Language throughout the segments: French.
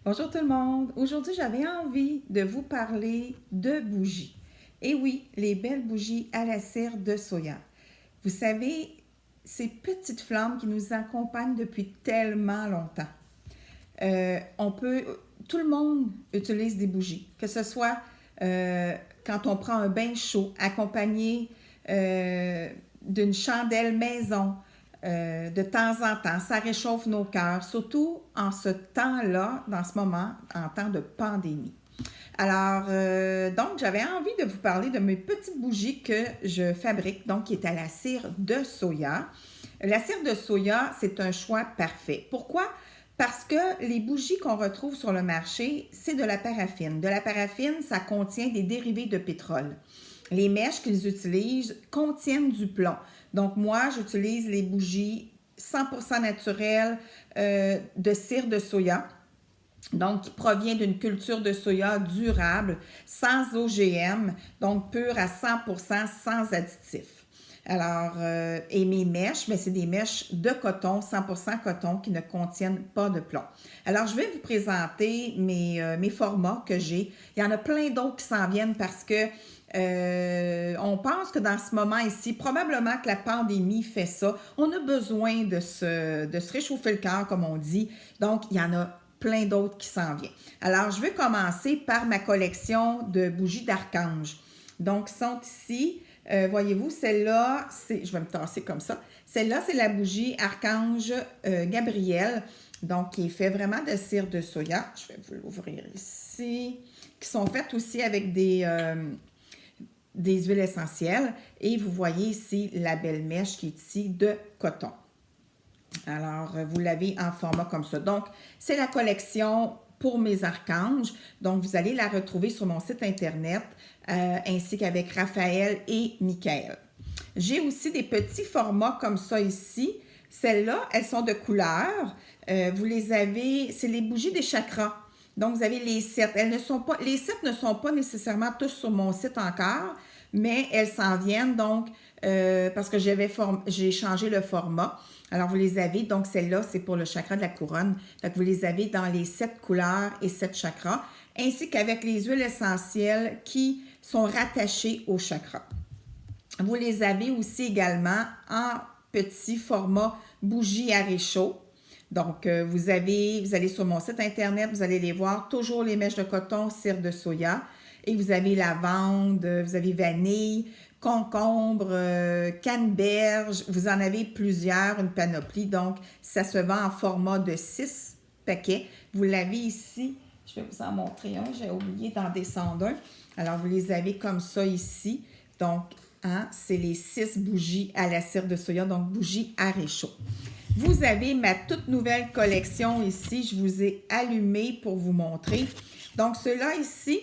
Bonjour tout le monde. Aujourd'hui, j'avais envie de vous parler de bougies. Et oui, les belles bougies à la cire de soya. Vous savez, ces petites flammes qui nous accompagnent depuis tellement longtemps. On peut, tout le monde utilise des bougies, que ce soit quand on prend un bain chaud, accompagné d'une chandelle maison, de temps en temps. Ça réchauffe nos cœurs, surtout en ce temps-là, dans ce moment, en temps de pandémie. Alors, donc, j'avais envie de vous parler de mes petites bougies que je fabrique, donc qui est à la cire de soya. La cire de soya, c'est un choix parfait. Pourquoi? Parce que les bougies qu'on retrouve sur le marché, c'est de la paraffine. De la paraffine, ça contient des dérivés de pétrole. Les mèches qu'ils utilisent contiennent du plomb. Donc, moi, j'utilise les bougies 100% naturelles de cire de soya. Donc, qui provient d'une culture de soya durable, sans OGM, donc pure à 100%, sans additifs. Alors, et mes mèches, mais c'est des mèches de coton, 100% coton, qui ne contiennent pas de plomb. Alors, je vais vous présenter mes formats que j'ai. Il y en a plein d'autres qui s'en viennent parce que on pense que dans ce moment ici, probablement que la pandémie fait ça. On a besoin de se réchauffer le cœur, comme on dit. Donc, il y en a plein d'autres qui s'en viennent. Alors, je vais commencer par ma collection de bougies d'archange. Donc, sont ici. Voyez-vous, celle-là, je vais me tasser comme ça. Celle-là, c'est la bougie Archange Gabriel, donc qui est fait vraiment de cire de soya. Je vais vous l'ouvrir ici. Qui sont faites aussi avec des huiles essentielles. Et vous voyez ici la belle mèche qui est ici de coton. Alors, vous l'avez en format comme ça. Donc, c'est la collection pour mes archanges. Donc, vous allez la retrouver sur mon site internet ainsi qu'avec Raphaël et Michael. J'ai aussi des petits formats comme ça ici. Celles-là, elles sont de couleur. Vous les avez, c'est les bougies des chakras. Donc, vous avez les 7. Les 7 ne sont pas nécessairement tous sur mon site encore, mais elles s'en viennent donc parce que j'ai changé le format. Alors, vous les avez, donc celle-là, c'est pour le chakra de la couronne. Donc, vous les avez dans les 7 couleurs et 7 chakras, ainsi qu'avec les huiles essentielles qui sont rattachées au chakra. Vous les avez aussi également en petit format bougie à réchaud. Donc, vous allez sur mon site internet, vous allez les voir, toujours les mèches de coton, cire de soya. Et vous avez lavande, vous avez vanille, concombre, canneberge. Vous en avez plusieurs, une panoplie. Donc, ça se vend en format de 6 paquets. Vous l'avez ici. Je vais vous en montrer un. J'ai oublié d'en descendre un. Alors, vous les avez comme ça ici. Donc, c'est les 6 bougies à la cire de soya, donc bougies à réchaud. Vous avez ma toute nouvelle collection ici. Je vous ai allumé pour vous montrer. Donc, ceux-là ici,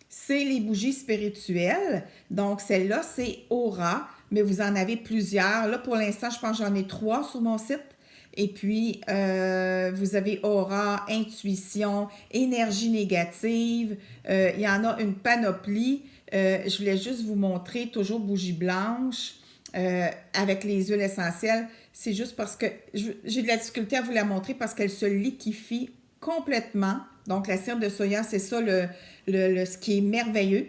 c'est les bougies spirituelles. Donc, celle-là, c'est Aura, mais vous en avez plusieurs. Là, pour l'instant, je pense que j'en ai 3 sur mon site. Et puis, vous avez Aura, Intuition, Énergie négative. Il y en a une panoplie. Je voulais juste vous montrer, toujours bougie blanche. Avec les huiles essentielles, c'est juste parce que j'ai de la difficulté à vous la montrer parce qu'elle se liquéfie complètement. Donc, la cire de soya, c'est ça ce qui est merveilleux.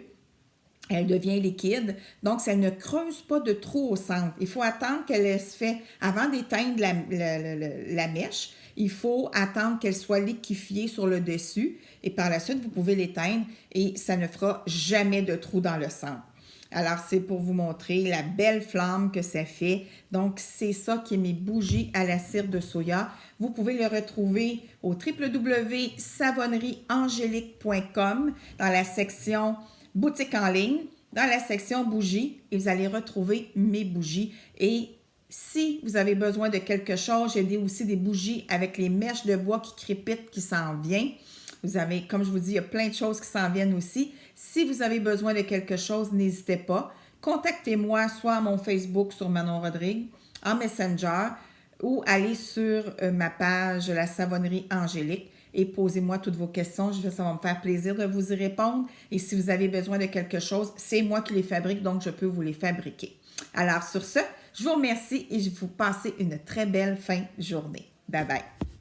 Elle devient liquide. Donc, ça ne creuse pas de trou au centre. Il faut attendre qu'elle se fait, avant d'éteindre la mèche, il faut attendre qu'elle soit liquéfiée sur le dessus. Et par la suite, vous pouvez l'éteindre et ça ne fera jamais de trou dans le centre. Alors, c'est pour vous montrer la belle flamme que ça fait. Donc, c'est ça qui est mes bougies à la cire de soya. Vous pouvez le retrouver au www.savonnerieangélique.com dans la section boutique en ligne, dans la section bougies, et vous allez retrouver mes bougies. Et si vous avez besoin de quelque chose, j'ai aussi des bougies avec les mèches de bois qui crépitent, qui s'en viennent. Vous avez, comme je vous dis, il y a plein de choses qui s'en viennent aussi. Si vous avez besoin de quelque chose, n'hésitez pas. Contactez-moi soit à mon Facebook sur Manon Rodrigue, en Messenger, ou allez sur ma page La Savonnerie Angélique et posez-moi toutes vos questions. Ça va me faire plaisir de vous y répondre. Et si vous avez besoin de quelque chose, c'est moi qui les fabrique, donc je peux vous les fabriquer. Alors sur ce, je vous remercie et je vous passe une très belle fin de journée. Bye bye.